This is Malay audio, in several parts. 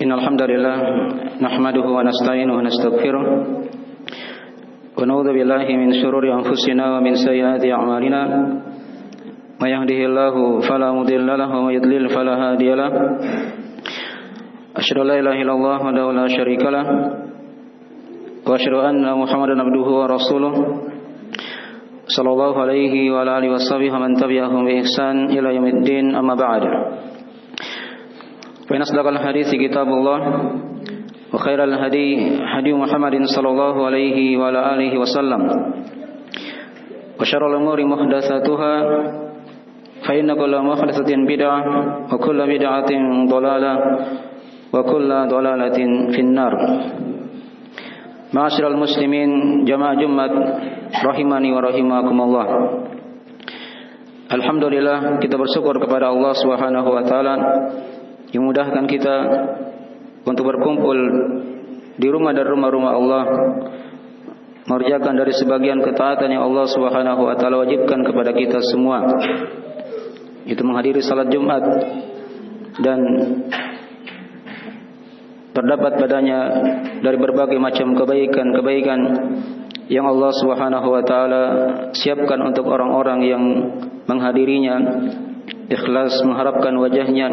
Innal hamdalillah nahmaduhu wa nasta'inuhu wa nastaghfiruh wa na'udzu billahi min shururi anfusina wa min sayyiati a'malina may yahdihillahu fala mudilla lahu wa may yudlil fala hadiyalah asyhadu an la ilaha illallah wa la syarikalah wa asyhadu anna Muhammadan abduhu wa rasuluh sallallahu alaihi wa ala alihi washabihi wa man tabi'ahum bi ihsan ila yaumiddin amma ba'd. Fa inna asdaqal hadithi kitabullah wa khairal hadi hadi Muhammadin sallallahu alaihi wa ala alihi wasallam wa syarrul umuri muhdatsatuha fa inna kulla muhdatsatin bid'ah wa kullu bid'atin dhalalah wa kullu dhalalatin finnar. Ma'asyiral muslimin jamaah Jumat rahimani wa rahimakumullah. Alhamdulillah, kita bersyukur kepada Allah Subhanahu wa taala yang memudahkan kita untuk berkumpul di rumah dan rumah-rumah Allah, mengerjakan dari sebagian ketaatan yang Allah Subhanahu wa taala wajibkan kepada kita semua, itu menghadiri salat Jumat, dan terdapat padanya dari berbagai macam kebaikan-kebaikan yang Allah Subhanahu wa taala siapkan untuk orang-orang yang menghadirinya, ikhlas mengharapkan wajahnya,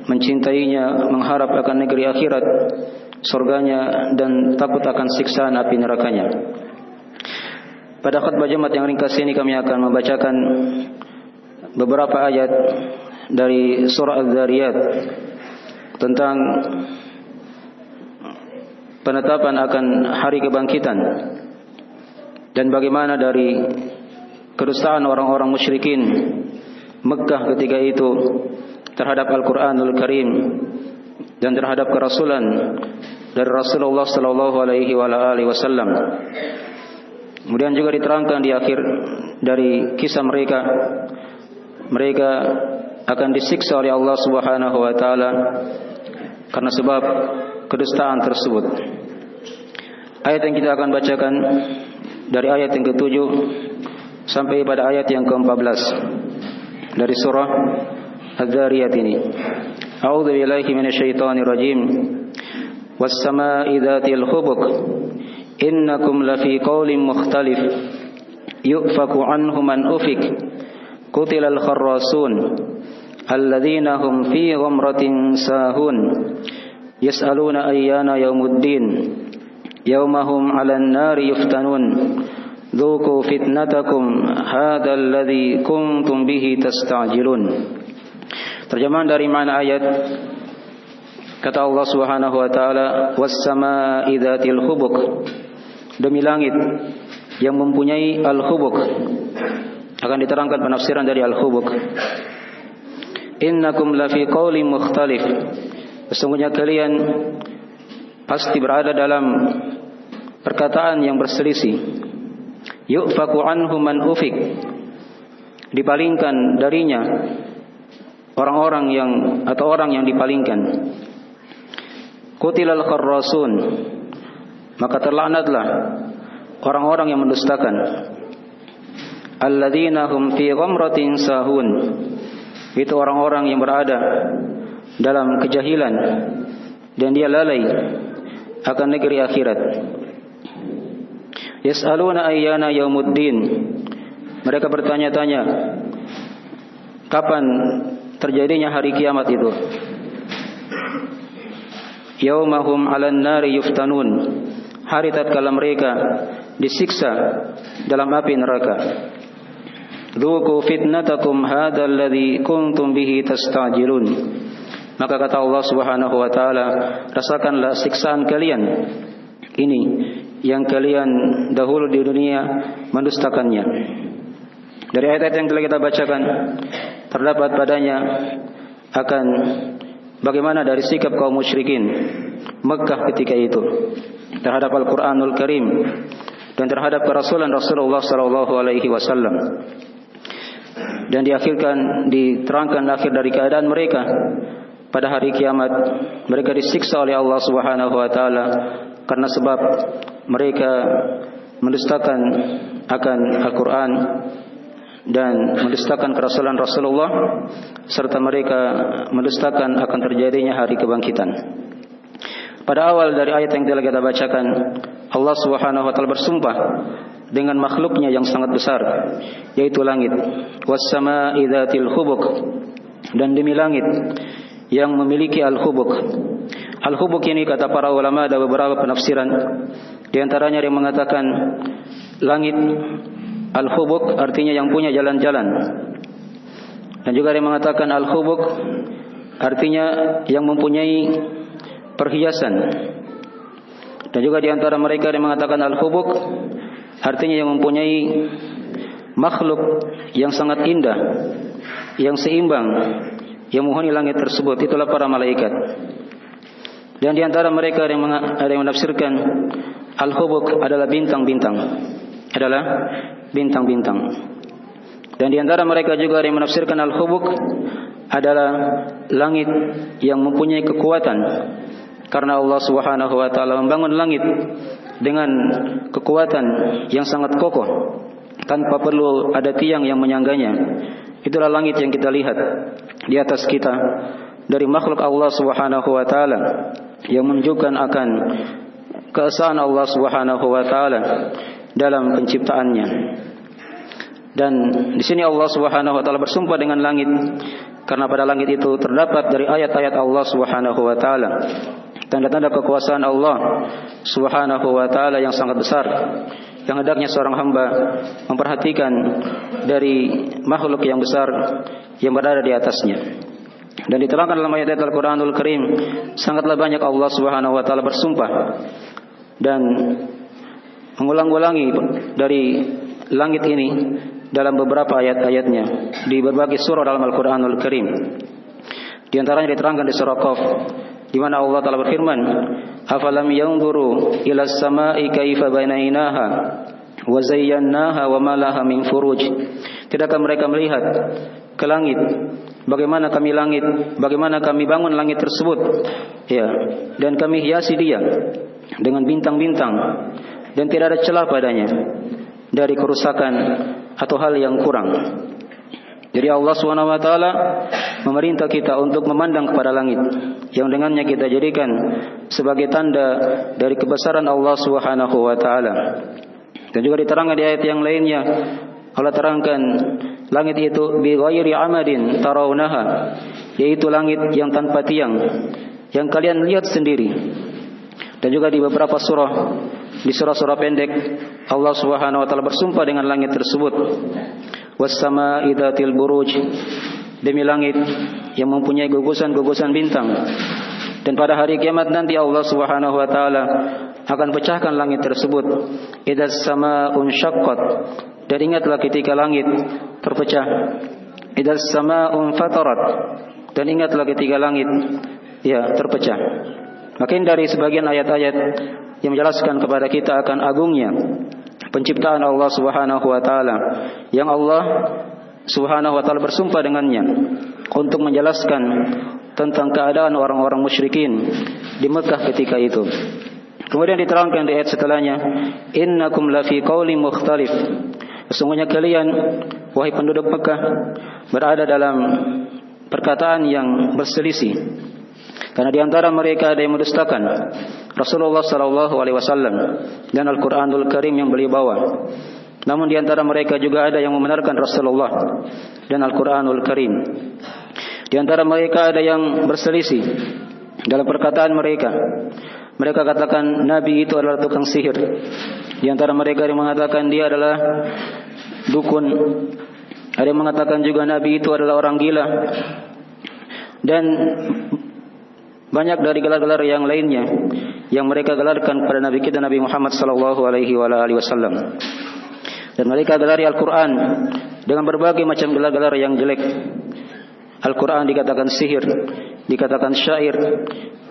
mencintainya, mengharap akan negeri akhirat, surganya, dan takut akan siksaan api nerakanya. Pada khutbah Jumat yang ringkas ini kami akan membacakan beberapa ayat dari surah Az-Zariyat tentang penetapan akan hari kebangkitan dan bagaimana dari kedustaan orang-orang musyrikin Mekah ketika itu terhadap Al-Quranul Karim dan terhadap kerasulan dari Rasulullah sallallahu alaihi wasallam. Kemudian juga diterangkan di akhir dari kisah mereka akan disiksa oleh Allah Subhanahu wa taala karena sebab kedustaan tersebut. Ayat yang kita akan bacakan dari ayat yang ke-7 sampai pada ayat yang ke-14 dari surah Az-Zariyat ini. A'udzu billahi minasyaitonir rajim. Was-samaa'i dzatil hubuk innakum lafi qaulin mukhtalif yufaku anhu man ufik qutilal kharrasun alladzina hum fi ghamratin sahun yas'aluna ayyana yaumuddin yaumahum 'alan nari yuftanun dzuqu fitnatakum hadzal ladzi kuntum bihi tasta'jilun. Terjemahan dari makna ayat, kata Allah Subhanahu wa taala, was-samaa'i dzatil hubuk, demi langit yang mempunyai al-hubuk. Akan diterangkan penafsiran dari al-hubuk. Innakum lafi qaulin mukhtalif, sesungguhnya kalian pasti berada dalam perkataan yang berselisih. Yufaku anhu man ufik, dipalingkan darinya orang-orang yang dipalingkan. Qutilal kharrasun, maka terlaknatlah orang-orang yang mendustakan. Alladzina hum fi ghamratin sahun, itu orang-orang yang berada dalam kejahilan dan dia lalai akan negeri akhirat. Yas'aluna ayyana yaumuddin, mereka bertanya-tanya kapan terjadinya hari kiamat itu. Yaumahum 'alan nari yuftanun, hari tatkala mereka disiksa dalam api neraka. Dzuqu fitnatakum hadzal ladzi kuntum bihi tasta'jilun, maka kata Allah Subhanahu wa taala, rasakanlah siksaan kalian ini yang kalian dahulu di dunia mendustakannya. Dari ayat-ayat yang telah kita bacakan terdapat padanya akan bagaimana dari sikap kaum musyrikin Mekah ketika itu terhadap Al-Quranul Karim dan terhadap kerasulan Rasulullah sallallahu alaihi wasallam. Dan diterangkan akhir dari keadaan mereka pada hari kiamat, mereka disiksa oleh Allah Subhanahu wa taala karena sebab mereka mendustakan akan Al-Quran dan mendustakan kerasulan Rasulullah, serta mereka mendustakan akan terjadinya hari kebangkitan. Pada awal dari ayat yang telah kita bacakan, Allah Subhanahu wa taala bersumpah dengan makhluknya yang sangat besar, yaitu langit. Was-samaa'i dzatil hubuk, dan demi langit yang memiliki al-hubuk. Al-hubuk ini kata para ulama ada beberapa penafsiran. Di antaranya yang mengatakan langit al-hubuk artinya yang punya jalan-jalan. Dan juga ada yang mengatakan al-hubuk artinya yang mempunyai perhiasan. Dan juga di antara mereka yang mengatakan al-hubuk artinya yang mempunyai makhluk yang sangat indah, yang seimbang, yang menghuni langit tersebut. Itulah para malaikat. Dan di antara mereka ada yang menafsirkan al-hubuk adalah bintang-bintang. Dan di antara mereka juga ada yang menafsirkan al-hubuk adalah langit yang mempunyai kekuatan, karena Allah Subhanahu wa taala membangun langit dengan kekuatan yang sangat kokoh tanpa perlu ada tiang yang menyangganya. Itulah langit yang kita lihat di atas kita dari makhluk Allah Subhanahu wa taala, yang menunjukkan akan keesaan Allah Subhanahu wa taala dalam penciptaannya. Dan di sini Allah Subhanahu wa taala bersumpah dengan langit, karena pada langit itu terdapat dari ayat-ayat Allah Subhanahu wa taala tanda-tanda kekuasaan Allah Subhanahu wa taala yang sangat besar, yang hendaknya seorang hamba memperhatikan dari makhluk yang besar yang berada di atasnya. Dan diterangkan dalam ayat-ayat Al-Quranul Karim, sangatlah banyak Allah Subhanahu wa taala bersumpah dan mengulang-ulangi dari langit ini dalam beberapa ayat-ayatnya di berbagai surah dalam Al-Quranul Karim. Di antaranya diterangkan di surah Qaf, di mana Allah Taala berfirman, "Afalam yanzuru ila as-samaa'i kaifa banainaha wa zayyannaha wa ma laha min furuj." Tidakkah mereka melihat ke langit, bagaimana kami bangun langit tersebut, ya, dan kami hiasi dia dengan bintang-bintang, dan tidak ada celah padanya dari kerusakan atau hal yang kurang. Jadi Allah Subhanahu wa taala memerintah kita untuk memandang kepada langit, yang dengannya kita jadikan sebagai tanda dari kebesaran Allah Subhanahu wa taala. Dan juga diterangkan di ayat yang lainnya, Allah terangkan langit itu bi ghairi amadin tarawunaha, yaitu langit yang tanpa tiang, yang kalian lihat sendiri. Dan juga di beberapa surah, di surah-surah pendek, Allah Subhanahu wa taala bersumpah dengan langit tersebut. Was-samaa'i dzatil buruj, demi langit yang mempunyai gugusan-gugusan bintang. Dan pada hari kiamat nanti Allah Subhanahu wa taala akan pecahkan langit tersebut. Idzas samaa'un syaqqat, dan ingatlah ketika langit terpecah. Idzas samaa'un fatarat, dan ingatlah ketika langit terpecah. Makin dari sebagian ayat-ayat yang menjelaskan kepada kita akan agungnya penciptaan Allah Subhanahu wa taala, yang Allah Subhanahu wa taala bersumpah dengannya untuk menjelaskan tentang keadaan orang-orang musyrikin di Mekah ketika itu. Kemudian diterangkan di ayat setelahnya, innakum lafi qaulin mukhtalif, sesungguhnya kalian wahai penduduk Mekah berada dalam perkataan yang berselisih. Karena di antara mereka ada yang mendustakan Rasulullah sallallahu alaihi wasallam dan Al-Qur'anul Karim yang beliau bawa. Namun di antara mereka juga ada yang membenarkan Rasulullah dan Al-Qur'anul Karim. Di antara mereka ada yang berselisih dalam perkataan mereka. Mereka katakan Nabi itu adalah tukang sihir. Di antara mereka yang mengatakan dia adalah dukun. Ada yang mengatakan juga Nabi itu adalah orang gila. Dan banyak dari gelar-gelar yang lainnya yang mereka gelarkan pada Nabi kita Nabi Muhammad sallallahu alaihi wasallam. Dan mereka gelari Al-Quran dengan berbagai macam gelar-gelar yang jelek. Al-Quran dikatakan sihir, dikatakan syair,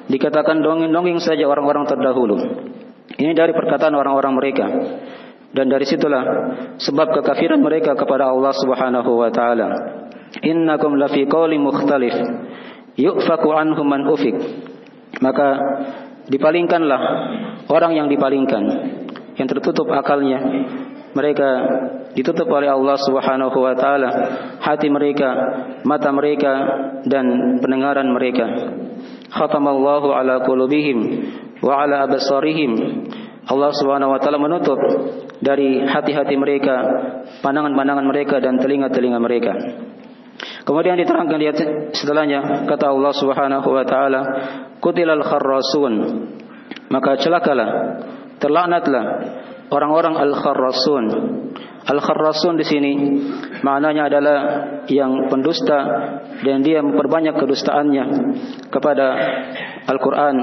dikatakan dongeng-dongeng saja orang-orang terdahulu. Ini dari perkataan orang-orang mereka. Dan dari situlah sebab kekafiran mereka kepada Allah Subhanahu wa taala. Innakum lafi qaulin mukhtalif yu'faku anhum man ufik. Maka dipalingkanlah orang yang dipalingkan, yang tertutup akalnya. Mereka ditutup oleh Allah Subhanahu wa taala hati mereka, mata mereka dan pendengaran mereka. Khatamallahu ala qulubihim wa ala absarihim. Allah Subhanahu wa taala menutup dari hati-hati mereka, pandangan-pandangan mereka dan telinga-telinga mereka. Kemudian diterangkan di setelahnya, kata Allah Subhanahu wa taala, "Qutilal kharrasun." Maka celakalah, terlaknatlah orang-orang al-kharrasun. Al-kharrasun di sini maknanya adalah yang pendusta dan dia memperbanyak kedustaannya kepada Al-Quran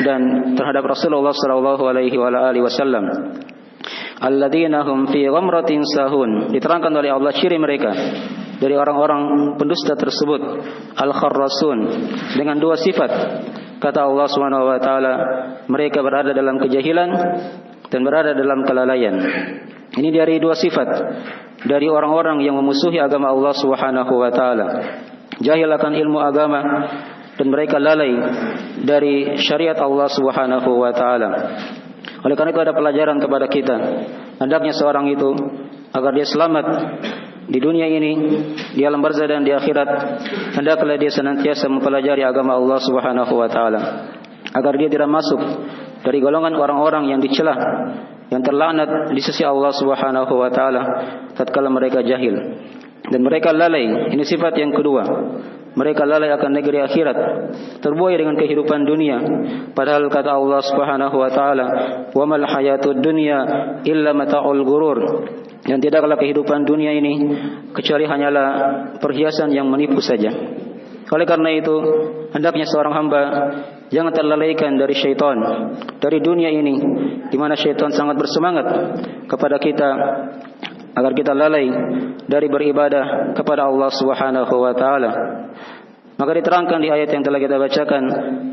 dan terhadap Rasulullah sallallahu alaihi wasallam. Alladzina hum fi ghamratin sahun. Diterangkan oleh Allah ciri mereka dari orang-orang pendusta tersebut, al-kharrasun, dengan dua sifat. Kata Allah Subhanahu wa taala, mereka berada dalam kejahilan dan berada dalam kelalaian. Ini dari dua sifat dari orang-orang yang memusuhi agama Allah Subhanahu wa taala. Jahil akan ilmu agama dan mereka lalai dari syariat Allah Subhanahu wa taala. Oleh karena itu ada pelajaran kepada kita. Hendaknya seorang itu agar dia selamat di dunia ini, di alam barzah dan di akhirat, hendaklah dia senantiasa mempelajari agama Allah Subhanahu wa taala agar dia tidak masuk dari golongan orang-orang yang dicela, yang terlaknat di sisi Allah Subhanahu wa taala tatkala mereka jahil dan mereka lalai. Ini sifat yang kedua. Mereka lalai akan negeri akhirat, terbuai dengan kehidupan dunia. Padahal kata Allah Subhanahu wa taala, "Wa mal hayatud dunya illa mata'ul ghurur." Dan tidaklah kehidupan dunia ini kecuali hanyalah perhiasan yang menipu saja. Oleh karena itu, hendaknya seorang hamba jangan terlalaikan dari syaitan, dari dunia ini, di mana syaitan sangat bersemangat kepada kita agar kita lalai dari beribadah kepada Allah Subhanahu wa taala. Maka diterangkan di ayat yang telah kita bacakan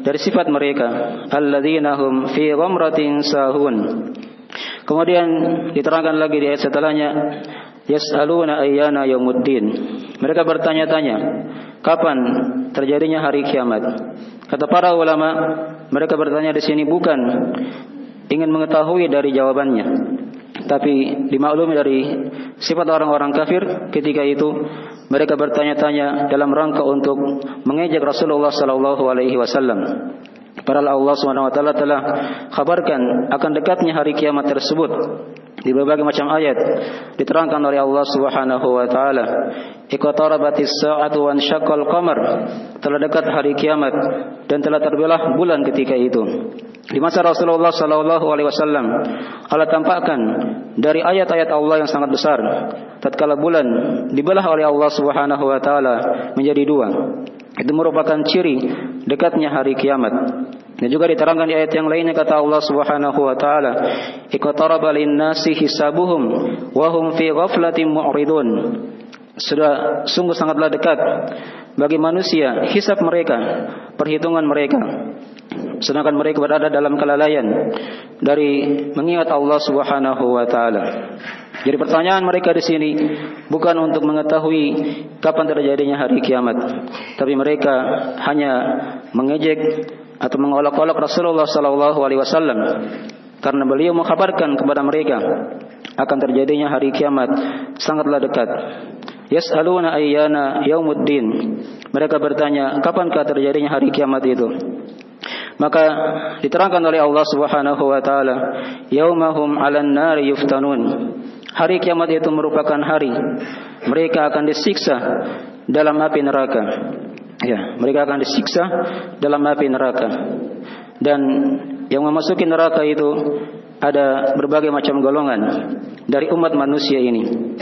dari sifat mereka, alladzina hum fi ghamratin sahun. Kemudian diterangkan lagi di ayat setelahnya, yas'aluna ayyana yaumuddin. Mereka bertanya-tanya, kapan terjadinya hari kiamat? Kata para ulama, mereka bertanya di sini bukan ingin mengetahui dari jawabannya, tapi dimaklumi dari sifat orang-orang kafir ketika itu mereka bertanya-tanya dalam rangka untuk mengejek Rasulullah sallallahu alaihi wasallam. Padahal Allah Subhanahu wa taala telah kabarkan akan dekatnya hari kiamat tersebut di berbagai macam ayat. Diterangkan oleh Allah Subhanahu wa taala, "Iqtarabatis sa'atu wan syaqqal qamar." Telah dekat hari kiamat dan telah terbelah bulan ketika itu. Di masa Rasulullah sallallahu alaihi wasallam Allah tampakkan dari ayat-ayat Allah yang sangat besar tatkala bulan dibelah oleh Allah Subhanahu wa taala menjadi dua. Itu merupakan ciri dekatnya hari kiamat. Dan juga diterangkan di ayat yang lainnya kata Allah Subhanahu wa taala, "Iqtaraba lin-nasi hisabuhum wa hum fi ghaflatin mu'ridun." Sudah sungguh sangatlah dekat bagi manusia hisab mereka, perhitungan mereka, sedangkan mereka berada dalam kelalaian dari mengingat Allah Subhanahu wa taala. Jadi pertanyaan mereka di sini bukan untuk mengetahui kapan terjadinya hari kiamat, tapi mereka hanya mengejek atau mengolok-olok Rasulullah sallallahu alaihi wasallam karena beliau mengkhabarkan kepada mereka akan terjadinya hari kiamat sangatlah dekat. Yas'aluna ayyana yaumuddin. Mereka bertanya, kapankah terjadinya hari kiamat itu? Maka diterangkan oleh Allah Subhanahu wa taala, yaumahum 'alan nari yuftanun. Hari kiamat itu merupakan hari mereka akan disiksa dalam api neraka. Ya, mereka akan disiksa dalam api neraka. Dan yang memasuki neraka itu ada berbagai macam golongan dari umat manusia ini.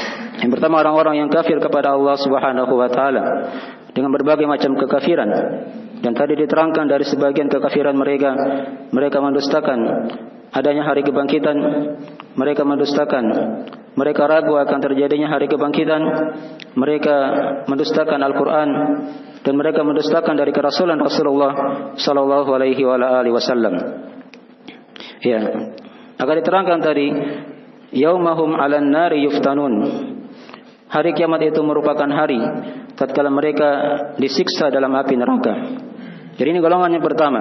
Yang pertama orang-orang yang kafir kepada Allah Subhanahu wa taala dengan berbagai macam kekafiran. Dan tadi diterangkan dari sebagian kekafiran mereka, mereka mendustakan adanya hari kebangkitan, mereka mendustakan, mereka ragu akan terjadinya hari kebangkitan, mereka mendustakan Al-Quran, dan mereka mendustakan dari kerasulan Rasulullah sallallahu alaihi wasallam. Ya, akan diterangkan tadi, yaumahum 'alan nari yuftanun. Hari kiamat itu merupakan hari tatkala mereka disiksa dalam api neraka. Jadi ini golongan yang pertama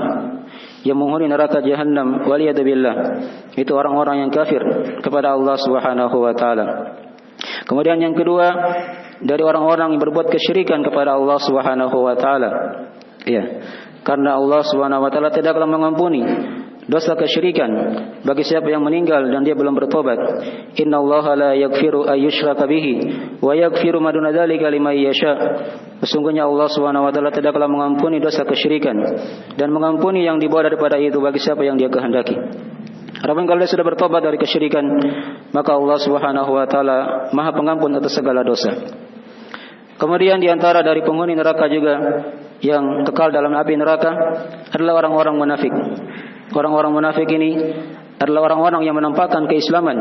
yang menghuni neraka jahanam, waliyadzubillah. Itu orang-orang yang kafir kepada Allah Subhanahu wa taala. Kemudian yang kedua, dari orang-orang yang berbuat kesyirikan kepada Allah Subhanahu wa taala. Ya. Karena Allah Subhanahu wa taala tidak akan mengampuni dosa kesyirikan bagi siapa yang meninggal dan dia belum bertobat. Innallaha la yaghfiru ayyushraka bihi wa yaghfiru ma duna dzalika liman yasha. Sesungguhnya Allah Subhanahu wa taala tidak akan mengampuni dosa kesyirikan dan mengampuni yang di bawah daripada itu bagi siapa yang dia kehendaki. Adapun kalau dia sudah bertobat dari kesyirikan, maka Allah Subhanahu wa taala Maha Pengampun atas segala dosa. Kemudian di antara dari penghuni neraka juga yang kekal dalam api neraka adalah orang-orang munafik. Orang-orang munafik ini adalah orang-orang yang menampakkan keislaman,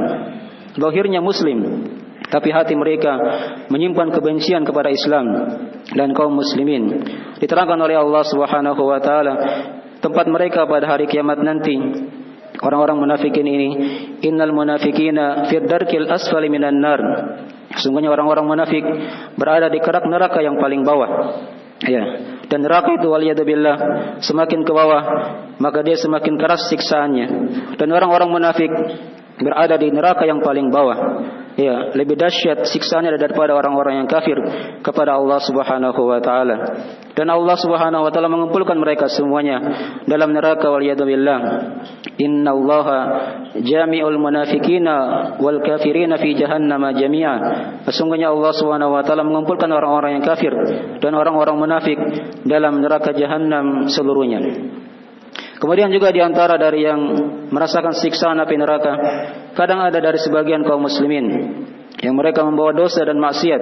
zahirnya muslim, tapi hati mereka menyimpan kebencian kepada Islam dan kaum muslimin. Diterangkan oleh Allah Subhanahu wa taala tempat mereka pada hari kiamat nanti. Orang-orang munafikin ini, innal munafikina fid darkil asfali minan nar. Sesungguhnya orang-orang munafik berada di kerak neraka yang paling bawah. Ya, dan neraka itu waliyadzubillah semakin ke bawah maka dia semakin keras siksaannya. Dan orang-orang munafik berada di neraka yang paling bawah. Ya, lebih dahsyat siksaannya daripada orang-orang yang kafir kepada Allah Subhanahu wa taala. Dan Allah Subhanahu wa taala mengumpulkan mereka semuanya dalam neraka waliyadzubillah. Innallaha jami'ul munafiqina wal kafirina fi jahannam jami'a. Sesungguhnya Allah Subhanahu wa taala mengumpulkan orang-orang yang kafir dan orang-orang munafik dalam neraka jahanam seluruhnya. Kemudian juga di antara dari yang merasakan siksaan api neraka, kadang ada dari sebagian kaum muslimin yang mereka membawa dosa dan maksiat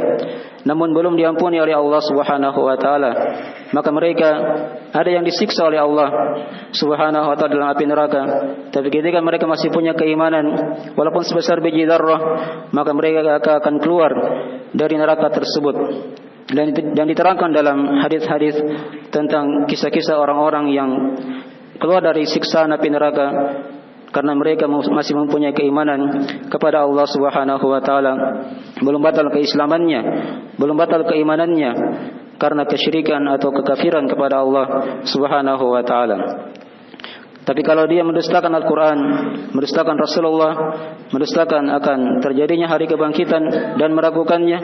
namun belum diampuni oleh Allah Subhanahu wa taala. Maka mereka ada yang disiksa oleh Allah Subhanahu wa taala dalam api neraka, tapi ketika mereka masih punya keimanan walaupun sebesar biji dzarrah, maka mereka akan keluar dari neraka tersebut. Dan diterangkan dalam hadis-hadis tentang kisah-kisah orang-orang yang keluar dari siksaan api neraka karena mereka masih mempunyai keimanan kepada Allah Subhanahu wa taala, belum batal keislamannya, belum batal keimanannya karena kesyirikan atau kekafiran kepada Allah Subhanahu wa taala. Tapi kalau dia mendustakan Al-Quran, mendustakan Rasulullah, mendustakan akan terjadinya hari kebangkitan dan meragukannya,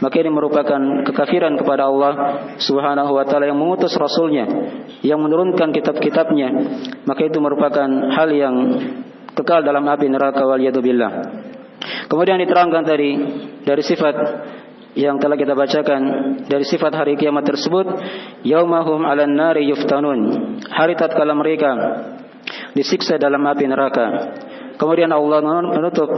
maka ini merupakan kekafiran kepada Allah Subhanahu wa taala yang mengutus Rasulnya, yang menurunkan kitab-kitabnya. Maka itu merupakan hal yang kekal dalam api neraka waliyadzubillah. Kemudian diterangkan tadi dari sifat yang telah kita bacakan, dari sifat hari kiamat tersebut, yaumahum 'alan nari yuftanun, hari tatkala mereka disiksa dalam api neraka. Kemudian Allah menutup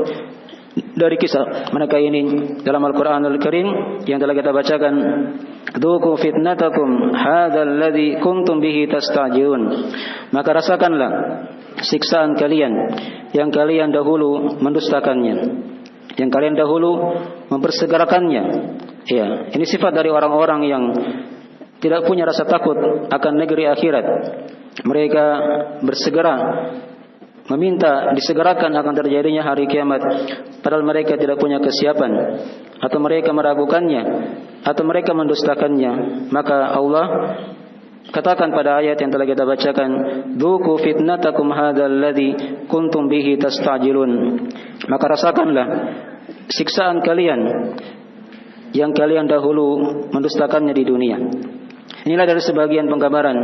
dari kisah mereka ini dalam Al-Qur'anul Karim yang telah kita bacakan, dzuqu fitnatakum hadzal ladzi kuntum bihi tastajilun. Maka rasakanlah siksaan kalian yang kalian dahulu mendustakannya, yang kalian dahulu mempersegerakannya. Ya, ini sifat dari orang-orang yang tidak punya rasa takut akan negeri akhirat. Mereka bersegera meminta disegerakan akan terjadinya hari kiamat, padahal mereka tidak punya kesiapan, atau mereka meragukannya, atau mereka mendustakannya. Maka Allah katakan pada ayat yang telah kita bacakan, dzuqu fitnatakum hadzal ladzi kuntum bihi tastajilun. Maka rasakanlah siksaan kalian yang kalian dahulu mendustakannya di dunia. Inilah dari sebagian penggambaran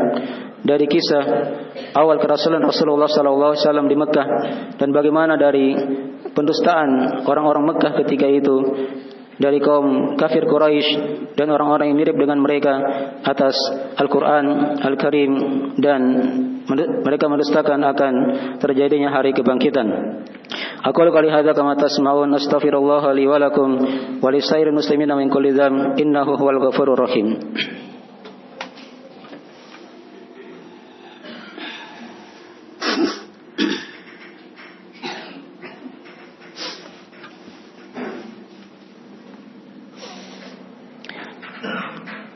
dari kisah awal kerasulan Rasulullah SAW di Mekah, dan bagaimana dari pendustaan orang-orang Mekah ketika itu, dari kaum kafir Quraisy dan orang-orang yang mirip dengan mereka atas Al-Quran Al-Karim, dan mereka mendustakan akan terjadinya hari kebangkitan. Aku qali hadza kama tasma'un, astaghfirullah li wa lakum wa lisairil muslimina min kulli dzam, innahu huwal ghafurur rahim.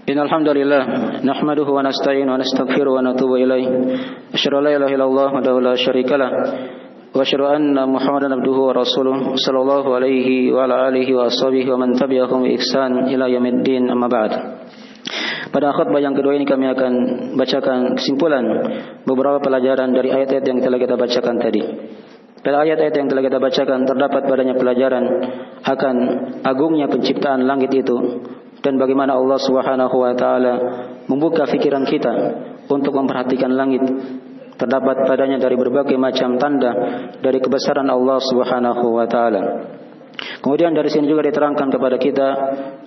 Innal hamdalillah nahmaduhu wa nasta'inu wa nastaghfiruhu wa natubu ilaih. Asyhadu an la ilaha illallah wahdahu la syarikalah wa asyhadu anna Muhammadan abduhu wa rasuluh sallallahu alaihi wa ala alihi wa ashabihi wa man tabi'ahum bi ihsan ila yaumiddin, amma ba'd. Pada khutbah yang kedua ini kami akan bacakan kesimpulan beberapa pelajaran dari ayat-ayat yang telah kita bacakan tadi. Dan ayat-ayat yang telah kita bacakan terdapat padanya pelajaran akan agungnya penciptaan langit itu dan bagaimana Allah Subhanahu wa taala membuka pikiran kita untuk memperhatikan langit. Terdapat padanya dari berbagai macam tanda dari kebesaran Allah Subhanahu wa taala. Kemudian dari sini juga diterangkan kepada kita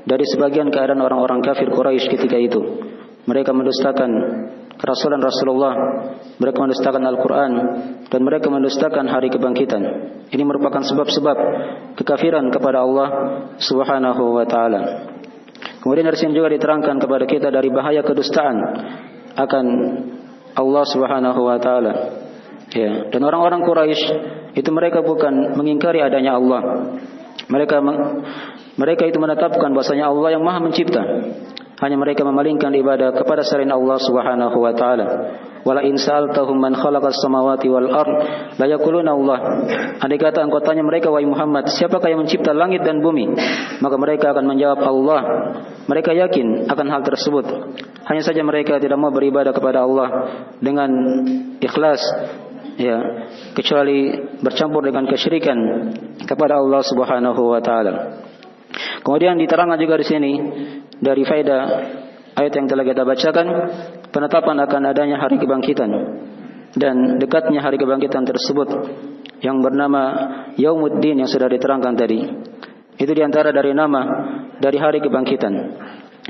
dari sebagian keadaan orang-orang kafir Quraisy ketika itu. Mereka mendustakan kerasulan Rasulullah, mereka mendustakan Al-Quran, dan mereka mendustakan hari kebangkitan. Ini merupakan sebab-sebab kekafiran kepada Allah Subhanahu wa ta'ala. Kemudian dari sini juga diterangkan kepada kita dari bahaya kedustaan akan Allah Subhanahu wa ta'ala. Ya. Dan orang-orang Quraisy itu mereka bukan mengingkari adanya Allah. Mereka itu menetapkan bahasanya Allah yang Maha Mencipta. Hanya mereka memalingkan ibadah kepada selain Allah Subhanahu wa taala. Wala in sa'altahum man khalaqas samawati wal ard la yaquluna Allah. Andai kata engkau tanya mereka, wahai Muhammad, siapakah yang mencipta langit dan bumi? Maka mereka akan menjawab Allah. Mereka yakin akan hal tersebut. Hanya saja mereka tidak mau beribadah kepada Allah dengan ikhlas, ya, kecuali bercampur dengan kesyirikan kepada Allah Subhanahu wa taala. Kemudian diterangkan juga di sini dari faedah ayat yang telah kita bacakan, penetapan akan adanya hari kebangkitan dan dekatnya hari kebangkitan tersebut yang bernama Yaumuddin yang sudah diterangkan tadi. Itu diantara dari nama dari hari kebangkitan.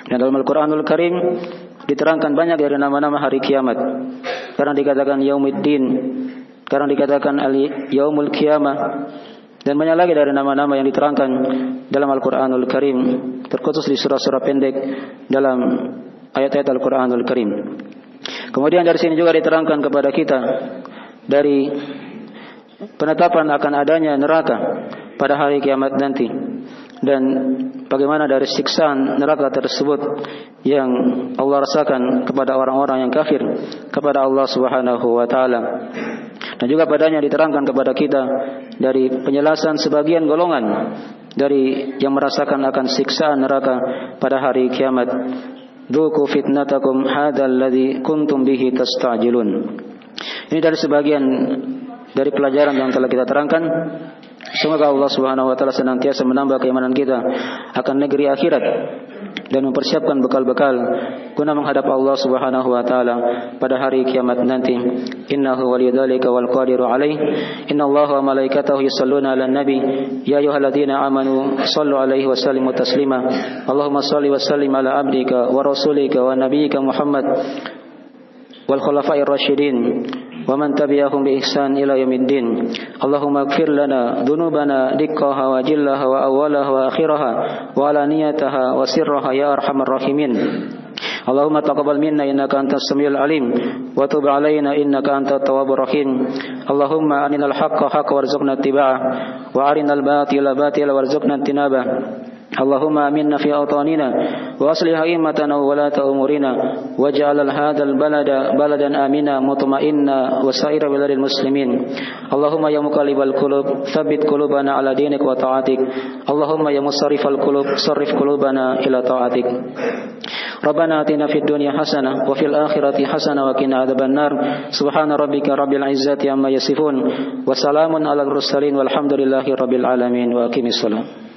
Dan dalam Al-Quranul Karim diterangkan banyak dari nama-nama hari kiamat. Karena dikatakan Yaumuddin, karena dikatakan Yaumul Qiyamah, dan banyak lagi dari nama-nama yang diterangkan dalam Al-Quranul Karim, terkhusus di surah-surah pendek dalam ayat-ayat Al-Quranul Karim. Kemudian dari sini juga diterangkan kepada kita dari penetapan akan adanya neraka pada hari kiamat nanti, dan bagaimana dari siksaan neraka tersebut yang Allah rasakan kepada orang-orang yang kafir kepada Allah Subhanahu wa taala. Dan juga padanya diterangkan kepada kita dari penjelasan sebagian golongan dari yang merasakan akan siksaan neraka pada hari kiamat. Dzuqu fitnatakum hadzal ladzi kuntum bihi tastajilun. Ini dari sebagian dari pelajaran yang telah kita terangkan. Semoga Allah Subhanahu wa taala senantiasa menambah keimanan kita akan negeri akhirat dan mempersiapkan bekal-bekal guna menghadap Allah Subhanahu wa taala pada hari kiamat nanti. Innahu waliyudzalika wal qadiru alaih. Innallaha wa malaikatahu yusholluna 'alan nabi ya ayyuhalladzina amanu shallu 'alaihi wa sallimu taslima. Allahumma shalli wa sallim ala abdika wa rasulika wa nabiyyika Muhammad wal khulafa'ir rasyidin wa man tabi'ahum bi ihsan ila yaumiddin. Allahumma ighfir lana dhunubana dikkaha wa jillaha wa awwalaha wa akhiraha wa alaniyataha wa sirraha ya arhamar rahimin. Allahumma taqabbal minna innaka antas samiul alim wa tub alaina innaka antat tawwabur rahim. Allahumma arinal haqqa haqqan warzuqna ittiba'ah wa arinal batila batila warzuqna ijtinabah. Allahumma aminna fi awtanina wa aslih a'immatana wa walata umurina waj'al hadzal balada baladan amina mutma'inna wa sa'ira biladil muslimin. Allahumma ya muqallibal qulub tsabbit qulubana ala dinik wa ta'atik. Allahumma ya musarrifal qulub sarrif qulubana ila ta'atik. Rabbana atina fid dunya hasanah wa fil akhirati hasanah wa qina adzabannar. Subhana rabbika rabbil izzati amma yasifun wa salamun alal mursalin walhamdulillahi rabbil alamin. Wa aqimis shalah.